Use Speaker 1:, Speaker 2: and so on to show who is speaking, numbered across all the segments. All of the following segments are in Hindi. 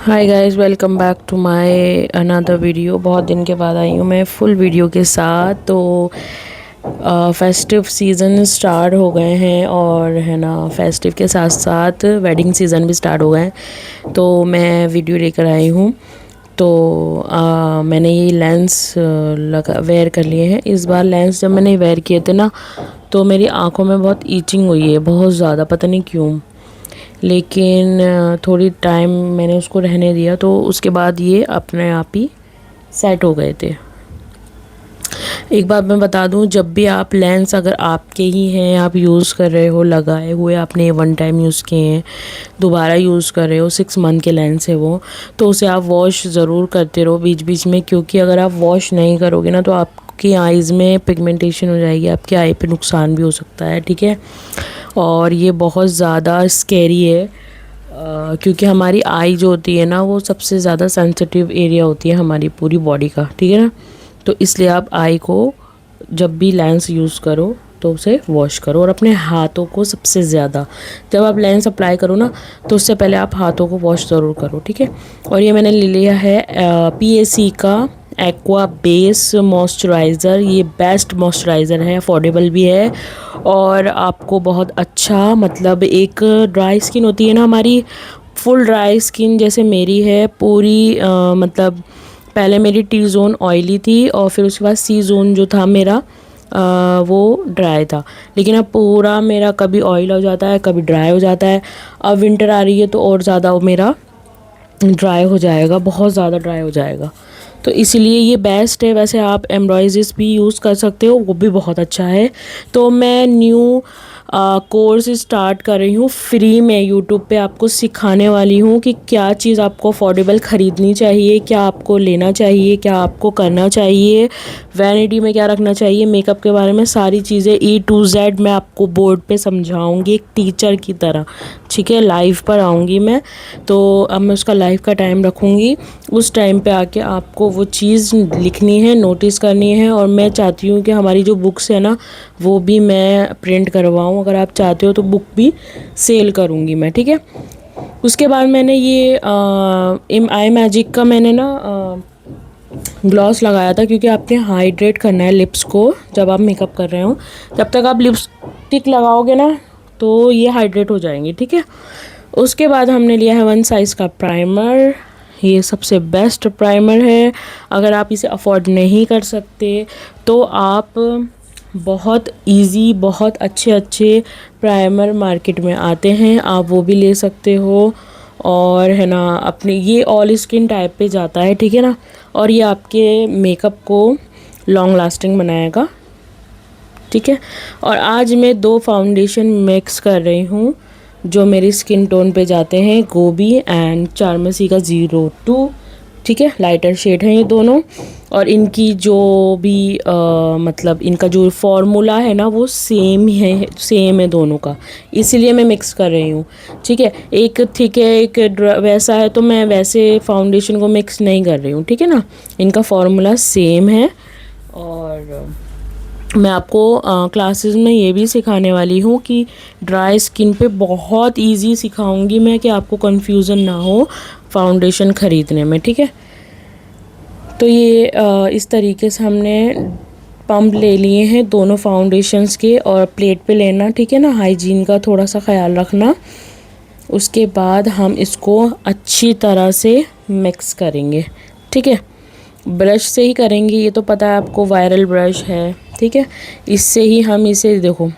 Speaker 1: Hi guys, welcome back to my another video. बहुत दिन के बाद आई हूँ मैं फुल वीडियो के साथ। तो फेस्टिव सीज़न स्टार्ट हो गए हैं और है ना, फेस्टिव के साथ साथ वेडिंग सीज़न भी स्टार्ट हो गए हैं। तो मैं वीडियो लेकर आई हूँ। तो मैंने ये लेंस लगा वेयर कर लिए हैं। इस बार लेंस जब मैंने वेयर किए थे ना, तो मेरी आँखों में बहुत ईचिंग हुई है, बहुत ज़्यादा, पता नहीं क्यों। लेकिन थोड़ी टाइम मैंने उसको रहने दिया, तो उसके बाद ये अपने आप ही सेट हो गए थे। एक बात मैं बता दूं, जब भी आप लेंस अगर आपके ही हैं, आप यूज़ कर रहे हो, लगाए हुए आपने वन टाइम यूज़ किए हैं, दोबारा यूज़ कर रहे हो, 6 मंथ के लेंस है वो, तो उसे आप वॉश ज़रूर करते रहो बीच बीच में। क्योंकि अगर आप वॉश नहीं करोगे ना, तो आपकी आइज़ में पिगमेंटेशन हो जाएगी, आपकी आई पे नुकसान भी हो सकता है। ठीक है। और ये बहुत ज़्यादा स्कैरी है, क्योंकि हमारी आई जो होती है ना, वो सबसे ज़्यादा सेंसिटिव एरिया होती है हमारी पूरी बॉडी का। ठीक है ना। तो इसलिए आप आई को जब भी लेंस यूज़ करो तो उसे वॉश करो, और अपने हाथों को सबसे ज़्यादा, जब आप लेंस अप्लाई करो ना, तो उससे पहले आप हाथों को वॉश ज़रूर करो। ठीक है। और ये मैंने ले लिया है PAC का एक्वा बेस मॉइस्चराइज़र। ये बेस्ट मॉइस्चराइज़र है, अफोर्डेबल भी है, और आपको बहुत अच्छा, मतलब एक ड्राई स्किन होती है ना हमारी, फुल ड्राई स्किन जैसे मेरी है पूरी, मतलब पहले मेरी टी जोन ऑयली थी और फिर उसके बाद सी जोन जो था मेरा वो ड्राई था। लेकिन अब पूरा मेरा कभी ऑयल हो जाता है, कभी ड्राई हो जाता है। अब विंटर आ रही है तो और ज़्यादा मेरा ड्राई हो जाएगा, बहुत ज़्यादा ड्राई हो जाएगा। तो इसलिए ये बेस्ट है। वैसे आप एम्ब्रॉयज़र्स भी यूज़ कर सकते हो, वो भी बहुत अच्छा है। तो मैं न्यू कोर्स स्टार्ट कर रही हूँ फ्री में, यूट्यूब पे आपको सिखाने वाली हूँ कि क्या चीज़ आपको अफोर्डेबल ख़रीदनी चाहिए, क्या आपको लेना चाहिए, क्या आपको करना चाहिए, वैनिटी में क्या रखना चाहिए, मेकअप के बारे में सारी चीज़ें A to Z मैं आपको बोर्ड पे समझाऊंगी एक टीचर की तरह। ठीक है। लाइव पर आऊँगी मैं, तो अब मैं उसका लाइव का टाइम रखूँगी। उस टाइम पे आके आपको वो चीज़ लिखनी है, नोटिस करनी है। और मैं चाहती हूँ कि हमारी जो बुक्स है ना, वो भी मैं प्रिंट करवाऊँ। अगर आप चाहते हो तो बुक भी सेल करूँगी मैं। ठीक है। उसके बाद मैंने ये आई मैजिक का मैंने ना ग्लॉस लगाया था, क्योंकि आपने हाइड्रेट करना है लिप्स को जब आप मेकअप कर रहे हो। जब तक आप लिपस्टिक लगाओगे ना, तो ये हाइड्रेट हो जाएंगे। ठीक है। उसके बाद हमने लिया है 1 साइज़ का प्राइमर। ये सबसे बेस्ट प्राइमर है। अगर आप इसे अफोर्ड नहीं कर सकते तो आप बहुत इजी, बहुत अच्छे अच्छे प्राइमर मार्केट में आते हैं, आप वो भी ले सकते हो। और है ना, अपने ये ऑल स्किन टाइप पे जाता है। ठीक है ना। और ये आपके मेकअप को लॉन्ग लास्टिंग बनाएगा। ठीक है। और आज मैं 2 फाउंडेशन मिक्स कर रही हूँ जो मेरी स्किन टोन पे जाते हैं, गोबी एंड चारमेसी का 02। ठीक है। लाइटर शेड है ये दोनों। और इनकी जो भी मतलब इनका जो फॉर्मूला है ना, वो सेम है दोनों का, इसीलिए मैं मिक्स कर रही हूँ। ठीक है। एक थिक है, एक वैसा है, तो मैं वैसे फाउंडेशन को मिक्स नहीं कर रही हूँ। ठीक है ना। इनका फॉर्मूला सेम है। और मैं आपको क्लासेस में ये भी सिखाने वाली हूँ कि ड्राई स्किन पे बहुत इजी सिखाऊंगी मैं, कि आपको कंफ्यूजन ना हो फाउंडेशन ख़रीदने में। ठीक है। तो ये इस तरीके से हमने पंप ले लिए हैं दोनों फाउंडेशंस के, और प्लेट पे लेना। ठीक है ना। हाइजीन का थोड़ा सा ख्याल रखना। उसके बाद हम इसको अच्छी तरह से मिक्स करेंगे। ठीक है। ब्रश से ही करेंगे, ये तो पता है आपको, वायरल ब्रश है। ठीक है। इससे ही हम इसे देखो,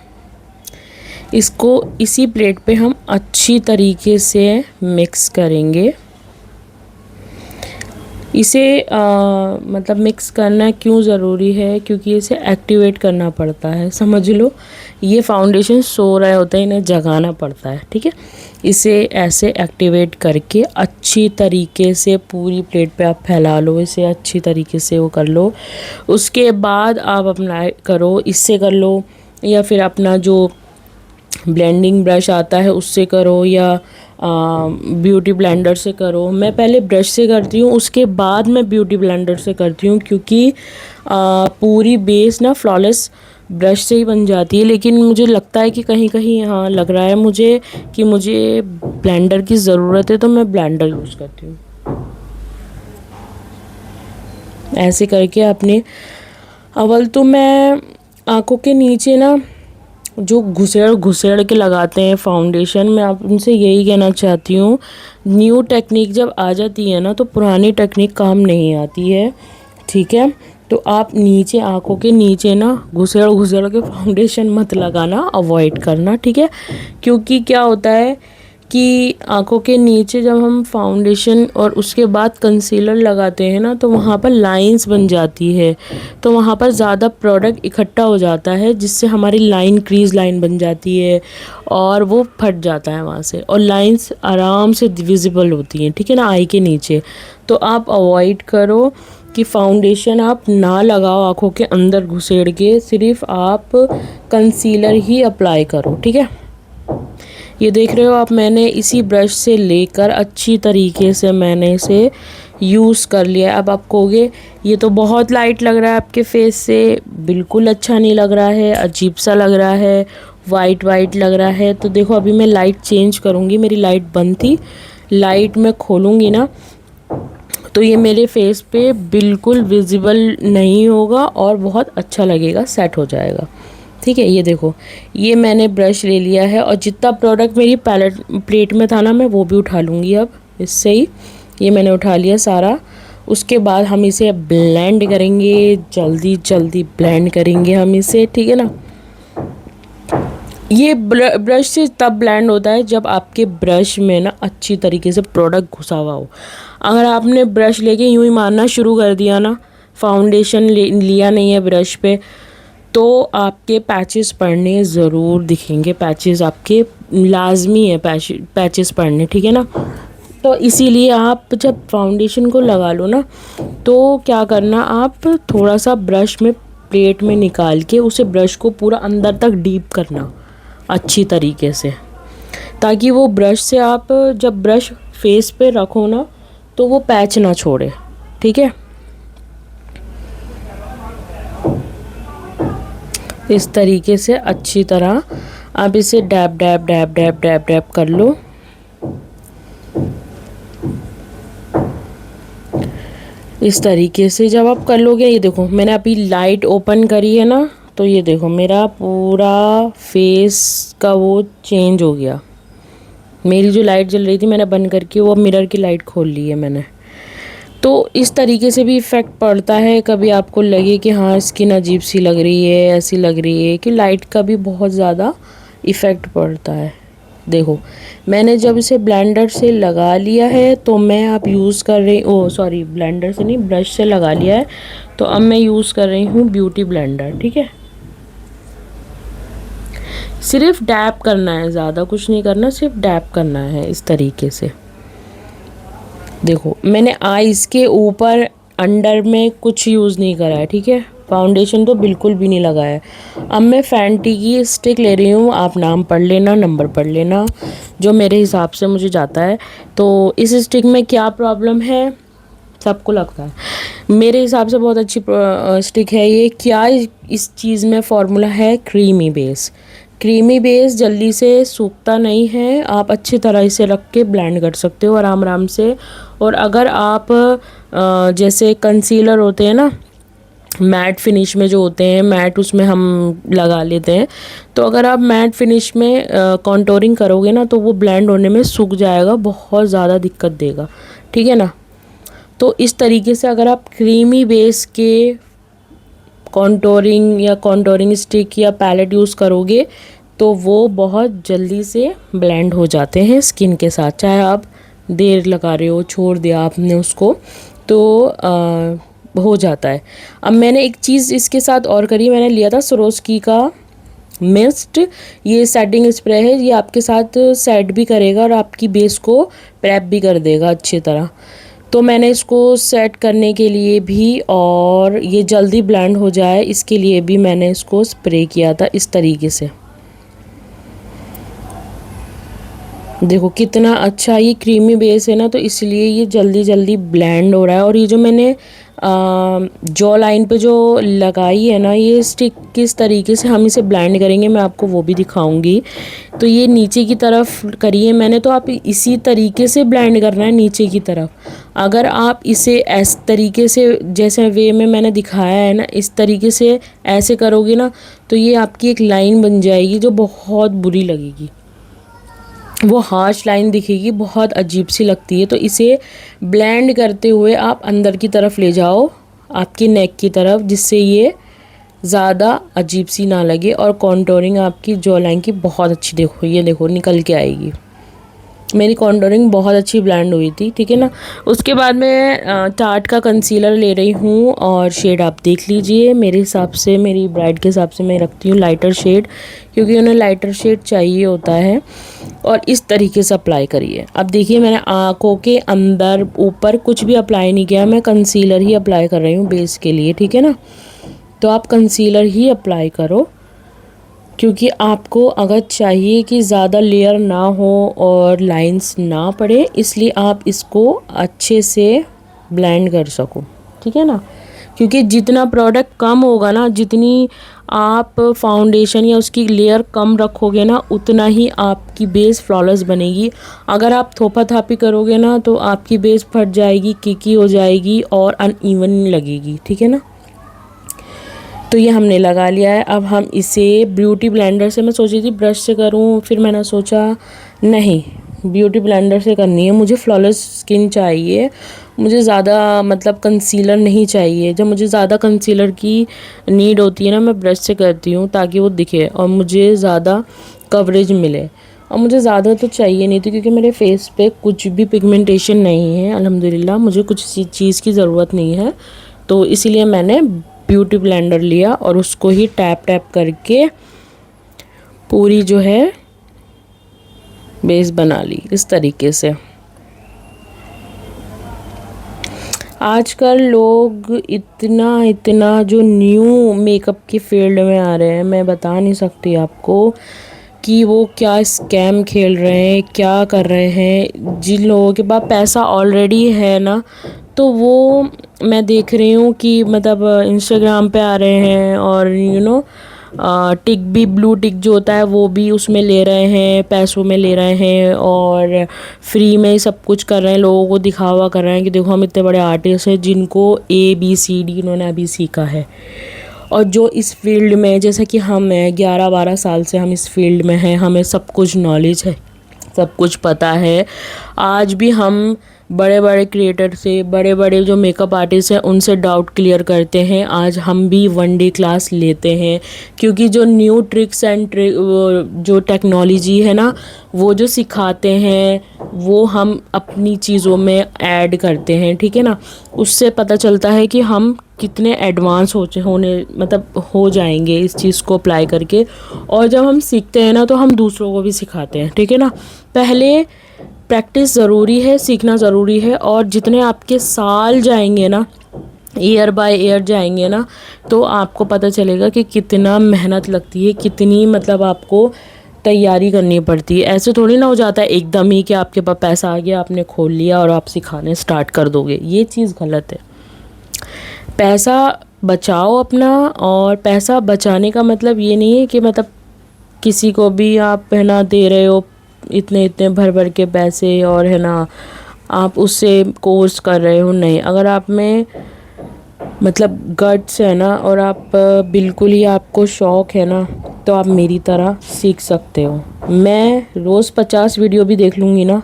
Speaker 1: इसको इसी प्लेट पे हम अच्छी तरीके से मिक्स करेंगे। इसे मतलब मिक्स करना क्यों ज़रूरी है, क्योंकि इसे एक्टिवेट करना पड़ता है, समझ लो। ये फाउंडेशन सो रहे होते हैं, इन्हें जगाना पड़ता है। ठीक है। इसे ऐसे एक्टिवेट करके अच्छी तरीके से पूरी प्लेट पे आप फैला लो, इसे अच्छी तरीके से वो कर लो। उसके बाद आप अपना करो, इससे कर लो, या फिर अपना जो ब्लेंडिंग ब्रश आता है उससे करो, या ब्यूटी ब्लेंडर से करो। मैं पहले ब्रश से करती हूँ, उसके बाद मैं ब्यूटी ब्लेंडर से करती हूँ, क्योंकि पूरी बेस ना फ्लॉलेस ब्रश से ही बन जाती है। लेकिन मुझे लगता है कि कहीं कहीं लग रहा है मुझे कि मुझे ब्लेंडर की ज़रूरत है, तो मैं ब्लेंडर यूज़ करती हूँ। ऐसे करके अपने अव्वल तो मैं आँखों के नीचे ना जो घुसेड़ घुसेड़ के लगाते हैं फाउंडेशन, मैं आप उनसे यही कहना चाहती हूँ, न्यू टेक्निक जब आ जाती है ना तो पुरानी टेक्निक काम नहीं आती है, ठीक है। तो आप नीचे आँखों के नीचे ना घुसेड़ घुसेड़ के फाउंडेशन मत लगाना, अवॉइड करना, ठीक है। क्योंकि क्या होता है कि आँखों के नीचे जब हम फाउंडेशन और उसके बाद कंसीलर लगाते हैं ना तो वहाँ पर लाइंस बन जाती है, तो वहाँ पर ज़्यादा प्रोडक्ट इकट्ठा हो जाता है जिससे हमारी लाइन क्रीज लाइन बन जाती है और वो फट जाता है वहाँ से, और लाइंस आराम से विजिबल होती हैं, ठीक है ना, आई के नीचे। तो आप अवॉइड करो कि फाउंडेशन आप ना लगाओ आँखों के अंदर घुसेड़ के, सिर्फ आप कंसीलर ही अप्लाई करो, ठीक है। ये देख रहे हो आप, मैंने इसी ब्रश से लेकर अच्छी तरीके से मैंने इसे यूज़ कर लिया। अब आप कहोगे ये तो बहुत लाइट लग रहा है आपके फेस से, बिल्कुल अच्छा नहीं लग रहा है, अजीब सा लग रहा है, वाइट वाइट लग रहा है। तो देखो अभी मैं लाइट चेंज करूँगी, मेरी लाइट बंद थी, लाइट मैं खोलूँगी ना तो ये मेरे फेस पे बिल्कुल विजिबल नहीं होगा और बहुत अच्छा लगेगा, सेट हो जाएगा, ठीक है। ये देखो, ये मैंने ब्रश ले लिया है और जितना प्रोडक्ट मेरी पैलेट प्लेट में था ना मैं वो भी उठा लूँगी अब इससे ही। ये मैंने उठा लिया सारा। उसके बाद हम इसे ब्लेंड करेंगे, जल्दी जल्दी ब्लेंड करेंगे हम इसे, ठीक है ना। ये ब्रश से तब ब्लेंड होता है जब आपके ब्रश में ना अच्छी तरीके से प्रोडक्ट घुसा हुआ हो। अगर आपने ब्रश लेके यूँ ही मारना शुरू कर दिया ना, फाउंडेशन लिया नहीं है ब्रश पे, तो आपके पैचेस पड़ने ज़रूर दिखेंगे, पैचेस आपके लाजमी है पैचेस पड़ने, ठीक है ना। तो इसीलिए आप जब फाउंडेशन को लगा लो ना तो क्या करना, आप थोड़ा सा ब्रश में प्लेट में निकाल के उसे ब्रश को पूरा अंदर तक डीप करना अच्छी तरीके से, ताकि वो ब्रश से आप जब ब्रश फेस पे रखो ना तो वो पैच ना छोड़े, ठीक है। इस तरीके से अच्छी तरह आप इसे dab dab dab dab dab dab कर लो। इस तरीके से जब आप कर लोगे, ये देखो मैंने अभी लाइट ओपन करी है ना, तो ये देखो मेरा पूरा फेस का वो चेंज हो गया। मेरी जो लाइट जल रही थी मैंने बंद करके वो मिरर की लाइट खोल ली है मैंने। तो इस तरीके से भी इफ़ेक्ट पड़ता है। कभी आपको लगे कि हाँ स्किन अजीब सी लग रही है, ऐसी लग रही है, कि लाइट का भी बहुत ज़्यादा इफ़ेक्ट पड़ता है। देखो मैंने जब इसे ब्लेंडर से लगा लिया है तो मैं अब यूज़ कर रही, ओ सॉरी ब्लेंडर से नहीं, ब्रश से लगा लिया है, तो अब मैं यूज़ कर रही हूँ ब्यूटी ब्लेंडर, ठीक है। सिर्फ डैप करना है, ज़्यादा कुछ नहीं करना, सिर्फ डैप करना है इस तरीके से। देखो मैंने आईज़ के ऊपर अंडर में कुछ यूज़ नहीं करा है, ठीक है। फाउंडेशन तो बिल्कुल भी नहीं लगाया है। अब मैं फैंटी की स्टिक ले रही हूँ, आप नाम पढ़ लेना, नंबर पढ़ लेना, जो मेरे हिसाब से मुझे जाता है। तो इस स्टिक में क्या प्रॉब्लम है सबको लगता है, मेरे हिसाब से बहुत अच्छी स्टिक है ये। क्या इस चीज़ में फॉर्मूला है, क्रीमी बेस। क्रीमी बेस जल्दी से सूखता नहीं है, आप अच्छी तरह इसे रख के ब्लेंड कर सकते हो आराम आराम से। और अगर आप जैसे कंसीलर होते हैं ना मैट फिनिश में जो होते हैं, मैट उसमें हम लगा लेते हैं, तो अगर आप मैट फिनिश में कॉन्टोरिंग करोगे ना तो वो ब्लेंड होने में सूख जाएगा, बहुत ज़्यादा दिक्कत देगा, ठीक है ना। तो इस तरीके से अगर आप क्रीमी बेस के कॉन्टोरिंग या कॉन्टोरिंग स्टिक या पैलेट यूज़ करोगे तो वो बहुत जल्दी से ब्लेंड हो जाते हैं स्किन के साथ। चाहे आप देर लगा रहे हो, छोड़ दिया आपने उसको, तो हो जाता है। अब मैंने एक चीज़ इसके साथ और करी, मैंने लिया था सरोस्की का मिस्ट, ये सेटिंग स्प्रे है, ये आपके साथ सेट भी करेगा और आपकी बेस को प्रेप भी कर देगा अच्छी तरह। तो मैंने इसको सेट करने के लिए भी और ये जल्दी ब्लेंड हो जाए इसके लिए भी मैंने इसको स्प्रे किया था इस तरीके से। देखो कितना अच्छा ये क्रीमी बेस है ना, तो इसलिए ये जल्दी जल्दी ब्लेंड हो रहा है। और ये जो मैंने जॉ लाइन पे जो लगाई है ना ये स्टिक, किस तरीके से हम इसे ब्लेंड करेंगे मैं आपको वो भी दिखाऊंगी। तो ये नीचे की तरफ करी है मैंने, तो आप इसी तरीके से ब्लेंड करना है नीचे की तरफ। अगर आप इसे इस तरीके से जैसे वे में मैंने दिखाया है ना, इस तरीके से ऐसे करोगे ना, तो ये आपकी एक लाइन बन जाएगी जो बहुत बुरी लगेगी, वो हार्श लाइन दिखेगी, बहुत अजीब सी लगती है। तो इसे ब्लेंड करते हुए आप अंदर की तरफ ले जाओ, आपकी नेक की तरफ, जिससे ये ज़्यादा अजीब सी ना लगे और कॉन्टोरिंग आपकी जॉ लाइन की बहुत अच्छी, देखो ये देखो निकल के आएगी। मेरी कॉन्टोरिंग बहुत अच्छी ब्लेंड हुई थी, ठीक है ना। उसके बाद मैं टार्ट का कंसीलर ले रही हूँ और शेड आप देख लीजिए। मेरे हिसाब से, मेरी ब्राइड के हिसाब से मैं रखती हूँ लाइटर शेड, क्योंकि उन्हें लाइटर शेड चाहिए होता है। और इस तरीके से अप्लाई करिए। अब देखिए मैंने आँखों के अंदर ऊपर कुछ भी अप्लाई नहीं किया, मैं कंसीलर ही अप्लाई कर रही हूँ बेस के लिए, ठीक है ना। तो आप कंसीलर ही अप्लाई करो, क्योंकि आपको अगर चाहिए कि ज़्यादा लेयर ना हो और लाइंस ना पड़े, इसलिए आप इसको अच्छे से ब्लेंड कर सको, ठीक है ना। क्योंकि जितना प्रोडक्ट कम होगा ना, जितनी आप फाउंडेशन या उसकी लेयर कम रखोगे ना, उतना ही आपकी बेस फ्लॉलेस बनेगी। अगर आप थोपा थापी करोगे ना तो आपकी बेस फट जाएगी, किकी हो जाएगी और अनइवन लगेगी, ठीक है ना। तो ये हमने लगा लिया है। अब हम इसे ब्यूटी ब्लेंडर से, मैं सोची थी ब्रश से करूं, फिर मैंने सोचा नहीं, ब्यूटी ब्लेंडर से करनी है। मुझे फ्लॉलेस स्किन चाहिए, मुझे ज़्यादा मतलब कंसीलर नहीं चाहिए। जब मुझे ज़्यादा कंसीलर की नीड होती है ना, मैं ब्रश से करती हूँ ताकि वो दिखे और मुझे ज़्यादा कवरेज मिले। और मुझे ज़्यादा तो चाहिए नहीं थी, क्योंकि मेरे फेस पे कुछ भी पिगमेंटेशन नहीं है अल्हम्दुलिल्लाह, मुझे कुछ चीज़ की ज़रूरत नहीं है। तो इसीलिए मैंने ब्यूटी ब्लेंडर लिया और उसको ही टैप टैप करके पूरी जो है बेस बना ली इस तरीके से। आजकल लोग इतना इतना जो न्यू मेकअप के फील्ड में आ रहे हैं, मैं बता नहीं सकती आपको कि वो क्या स्कैम खेल रहे हैं, क्या कर रहे हैं। जिन लोगों के पास पैसा ऑलरेडी है ना, तो वो मैं देख रही हूँ कि मतलब इंस्टाग्राम पे आ रहे हैं और टिक भी, ब्लू टिक जो होता है वो भी उसमें ले रहे हैं, पैसों में ले रहे हैं और फ्री में सब कुछ कर रहे हैं, लोगों को दिखावा कर रहे हैं कि देखो हम इतने बड़े आर्टिस्ट हैं जिनको ABCD इन्होंने अभी सीखा है। और जो इस फील्ड में, जैसे कि हम हैं 11-12 साल से हम इस फील्ड में हैं, हमें सब कुछ नॉलेज है, सब कुछ पता है। आज भी हम बड़े बड़े क्रिएटर से, बड़े बड़े जो मेकअप आर्टिस्ट हैं उनसे डाउट क्लियर करते हैं। आज हम भी 1 डे क्लास लेते हैं, क्योंकि जो न्यू ट्रिक्स एंड जो टेक्नोलॉजी है ना, वो जो सिखाते हैं वो हम अपनी चीज़ों में ऐड करते हैं, ठीक है ना। उससे पता चलता है कि हम कितने एडवांस होने मतलब हो जाएंगे इस चीज़ को अप्लाई करके। और जब हम सीखते हैं ना तो हम दूसरों को भी सिखाते हैं, ठीक है ना। पहले प्रैक्टिस ज़रूरी है, सीखना ज़रूरी है। और जितने आपके साल जाएंगे ना, ईयर बाय ईयर जाएंगे ना, तो आपको पता चलेगा कि कितना मेहनत लगती है, कितनी मतलब आपको तैयारी करनी पड़ती है। ऐसे थोड़ी ना हो जाता है एकदम ही कि आपके पास पैसा आ गया, आपने खोल लिया और आप सिखाने स्टार्ट कर दोगे। ये चीज़ गलत है। पैसा बचाओ अपना, और पैसा बचाने का मतलब ये नहीं है कि मतलब किसी को भी आप है ना दे रहे हो इतने इतने भर भर के पैसे और है ना आप उससे कोर्स कर रहे हो। नहीं, अगर आप में मतलब गट्स है ना और आप बिल्कुल ही आपको शौक़ है ना, तो आप मेरी तरह सीख सकते हो। मैं रोज़ 50 वीडियो भी देख लूँगी ना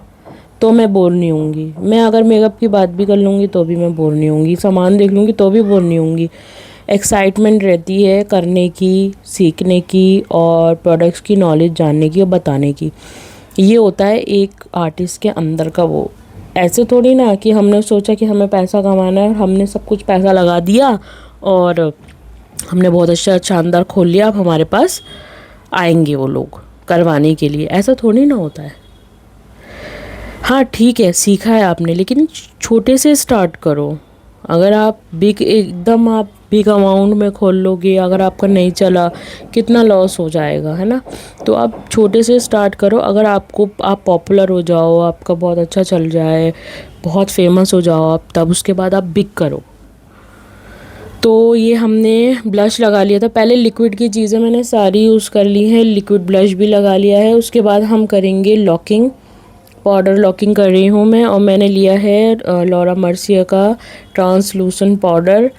Speaker 1: तो मैं बोर नहीं होंगी। मैं अगर मेकअप की बात भी कर लूँगी तो भी मैं बोर नहीं होंगी, सामान देख लूँगी तो भी बोर नहीं होंगी। एक्साइटमेंट रहती है करने की, सीखने की और प्रोडक्ट्स की नॉलेज जानने की और बताने की। ये होता है एक आर्टिस्ट के अंदर का वो। ऐसे थोड़ी ना कि हमने सोचा कि हमें पैसा कमाना है, हमने सब कुछ पैसा लगा दिया और हमने बहुत अच्छा शानदार खोल लिया, अब हमारे पास आएंगे वो लोग करवाने के लिए। ऐसा थोड़ी ना होता है। हाँ ठीक है, सीखा है आपने, लेकिन छोटे से स्टार्ट करो। अगर आप बिग एकदम आप बिग अमाउंट में खोल लोगे, अगर आपका नहीं चला कितना लॉस हो जाएगा, है ना। तो आप छोटे से स्टार्ट करो। अगर आप पॉपुलर हो जाओ, आपका बहुत अच्छा चल जाए, बहुत फेमस हो जाओ आप, तब उसके बाद आप बिग करो। तो ये हमने ब्लश लगा लिया था। पहले लिक्विड की चीज़ें मैंने सारी यूज़ कर ली हैं, लिक्विड ब्लश भी लगा लिया है। उसके बाद हम करेंगे लॉकिंग, पाउडर लॉकिंग कर रही हूँ मैं। और मैंने लिया है लॉरा मर्सिया का ट्रांसलूसेंट पाउडर,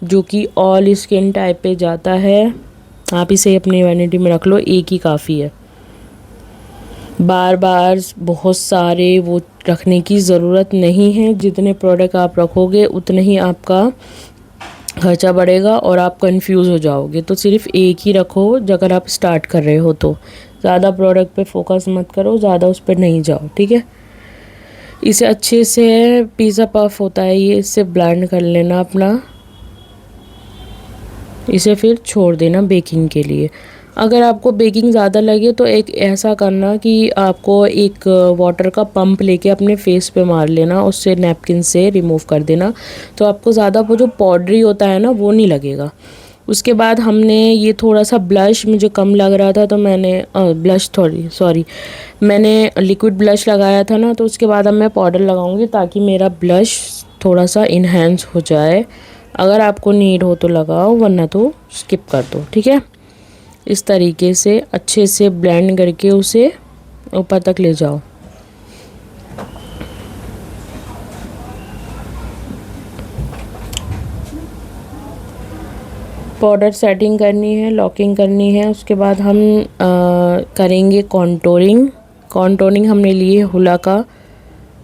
Speaker 1: जो कि ऑल स्किन टाइप पे जाता है। आप इसे अपनी वैनिटी में रख लो, एक ही काफ़ी है। बार बार बहुत सारे वो रखने की ज़रूरत नहीं है। जितने प्रोडक्ट आप रखोगे उतने ही आपका खर्चा बढ़ेगा और आप कंफ्यूज हो जाओगे। तो सिर्फ एक ही रखो अगर आप स्टार्ट कर रहे हो तो। ज़्यादा प्रोडक्ट पे फोकस मत करो, ज़्यादा उस पर नहीं जाओ, ठीक है। इसे अच्छे से, पिज़्ज़ा पफ होता है ये, इससे ब्लेंड कर लेना अपना। इसे फिर छोड़ देना बेकिंग के लिए। अगर आपको बेकिंग ज़्यादा लगे तो एक ऐसा करना कि आपको एक वाटर का पंप लेके अपने फेस पे मार लेना, उससे नैपकिन से रिमूव कर देना। तो आपको ज़्यादा वो जो पाउडरी होता है ना, वो नहीं लगेगा। उसके बाद हमने ये थोड़ा सा ब्लश मुझे कम लग रहा था, तो मैंने लिक्विड ब्लश लगाया था ना। तो उसके बाद अब मैं पाउडर लगाऊंगी ताकि मेरा ब्लश थोड़ा सा इन्हेंस हो जाए। अगर आपको नीड हो तो लगाओ, वरना तो स्किप कर दो, ठीक है। इस तरीके से अच्छे से ब्लेंड करके उसे ऊपर तक ले जाओ। पाउडर सेटिंग करनी है, लॉकिंग करनी है। उसके बाद हम करेंगे कॉन्टोरिंग हमने लिए हुला का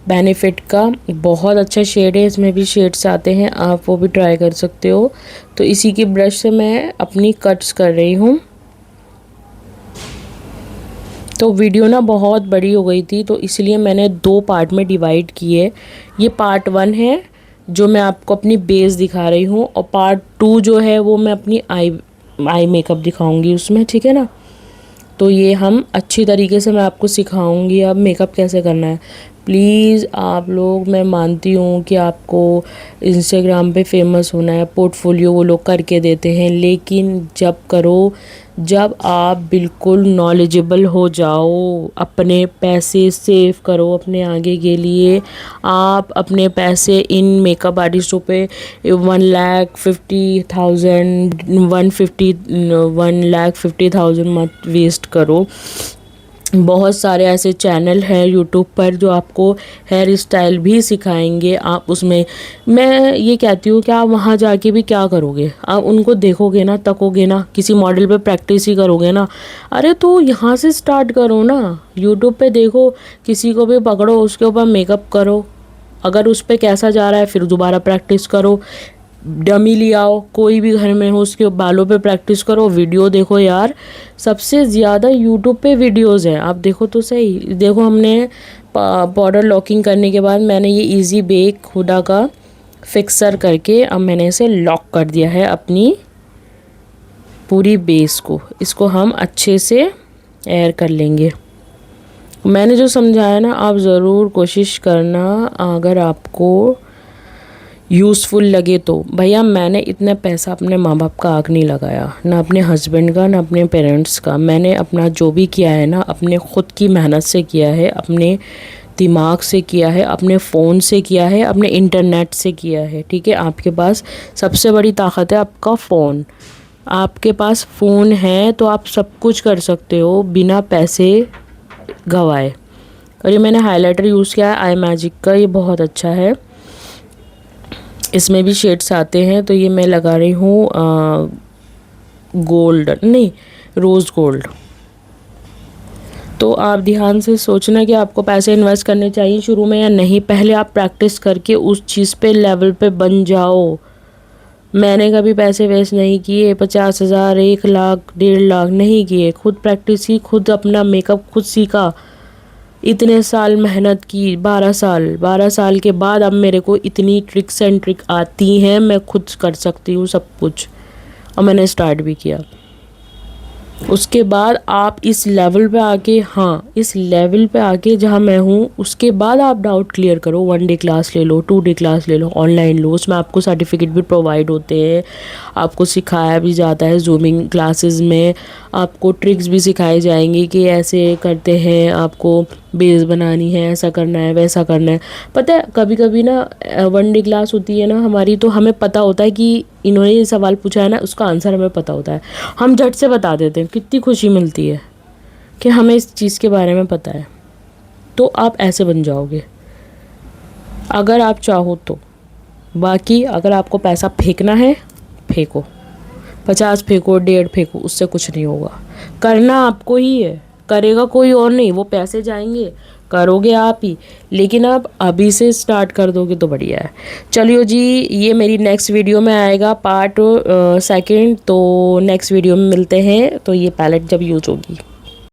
Speaker 1: बेनिफिट का, बहुत अच्छा शेड है। इसमें भी शेड्स आते हैं, आप वो भी ट्राई कर सकते हो। तो इसी की ब्रश से मैं अपनी कट्स कर रही हूँ। तो वीडियो ना बहुत बड़ी हो गई थी, तो इसलिए मैंने 2 पार्ट में डिवाइड किए। ये पार्ट 1 है जो मैं आपको अपनी बेस दिखा रही हूँ, और पार्ट 2 जो है वो मैं अपनी आई मेकअप दिखाऊंगी उसमें, ठीक है ना। तो ये हम अच्छी तरीके से मैं आपको सिखाऊंगी अब मेकअप कैसे करना है। प्लीज़ आप लोग, मैं मानती हूँ कि आपको इंस्टाग्राम पे फेमस होना है, पोर्टफोलियो वो लोग करके देते हैं, लेकिन जब आप बिल्कुल नॉलेजेबल हो जाओ, अपने पैसे सेव करो अपने आगे के लिए। आप अपने पैसे इन मेकअप आर्टिस्टों पे 1,50,000 मत वेस्ट करो। बहुत सारे ऐसे चैनल हैं यूट्यूब पर जो आपको हेयर स्टाइल भी सिखाएंगे। आप उसमें, मैं ये कहती हूँ कि आप वहाँ जाके भी क्या करोगे, आप उनको देखोगे ना, तकोगे ना, किसी मॉडल पे प्रैक्टिस ही करोगे ना। अरे तो यहाँ से स्टार्ट करो ना, यूट्यूब पे देखो, किसी को भी पकड़ो, उसके ऊपर मेकअप करो। अगर उस पर कैसा जा रहा है फिर दोबारा प्रैक्टिस करो। डमी ले आओ, कोई भी घर में हो, उसके बालों पे प्रैक्टिस करो। वीडियो देखो यार, सबसे ज़्यादा यूट्यूब पे वीडियोस हैं, आप देखो तो सही। देखो हमने पाउडर लॉकिंग करने के बाद मैंने ये इजी बेक हुडा का फिक्सर करके अब मैंने इसे लॉक कर दिया है अपनी पूरी बेस को। इसको हम अच्छे से एयर कर लेंगे। मैंने जो समझाया ना, आप ज़रूर कोशिश करना। अगर आपको यूज़फुल लगे तो। भैया मैंने इतना पैसा अपने माँ बाप का आग नहीं लगाया, ना अपने हस्बैंड का, ना अपने पेरेंट्स का। मैंने अपना जो भी किया है ना, अपने ख़ुद की मेहनत से किया है, अपने दिमाग से किया है, अपने फ़ोन से किया है, अपने इंटरनेट से किया है, ठीक है। आपके पास सबसे बड़ी ताकत है आपका फ़ोन। आपके पास फ़ोन है तो आप सब कुछ कर सकते हो बिना पैसे गवाए। और ये मैंने हाइलाइटर यूज़ किया है आई मैजिक का, ये बहुत अच्छा है। इसमें भी शेड्स आते हैं। तो ये मैं लगा रही हूँ रोज़ गोल्ड। तो आप ध्यान से सोचना कि आपको पैसे इन्वेस्ट करने चाहिए शुरू में या नहीं। पहले आप प्रैक्टिस करके उस चीज़ पे लेवल पे बन जाओ। मैंने कभी पैसे वेस्ट नहीं किए, 50,000, 1,00,000, 1.5 लाख नहीं किए। खुद प्रैक्टिस की, खुद अपना मेकअप खुद सीखा, इतने साल मेहनत की, 12 साल के बाद अब मेरे को इतनी ट्रिक्स एंड ट्रिक आती हैं, मैं खुद कर सकती हूँ सब कुछ। और मैंने स्टार्ट भी किया। उसके बाद आप इस लेवल पे आके, हाँ इस लेवल पे आके जहाँ मैं हूँ, उसके बाद आप डाउट क्लियर करो। 1 डे क्लास ले लो, 2 डे क्लास ले लो, ऑनलाइन लो, उसमें आपको सर्टिफिकेट भी प्रोवाइड होते हैं, आपको सिखाया भी जाता है। जूमिंग क्लासेस में आपको ट्रिक्स भी सिखाए जाएंगे कि ऐसे करते हैं, आपको बेस बनानी है, ऐसा करना है, वैसा करना है। पता है कभी कभी ना 1 डे क्लास होती है ना हमारी, तो हमें पता होता है कि इन्होंने ये सवाल पूछा है ना, उसका आंसर हमें पता होता है, हम झट से बता देते हैं। कितनी खुशी मिलती है कि हमें इस चीज़ के बारे में पता है। तो आप ऐसे बन जाओगे अगर आप चाहो तो। बाकी अगर आपको पैसा फेंकना है, फेंको, 50 फेंको, 1.5 फेंको, उससे कुछ नहीं होगा। करना आपको ही है, करेगा कोई और नहीं। वो पैसे जाएंगे, करोगे आप ही, लेकिन आप अभी से स्टार्ट कर दोगे तो बढ़िया है। चलिए जी, ये मेरी नेक्स्ट वीडियो में आएगा पार्ट 2। तो नेक्स्ट वीडियो में मिलते हैं, तो ये पैलेट जब यूज होगी।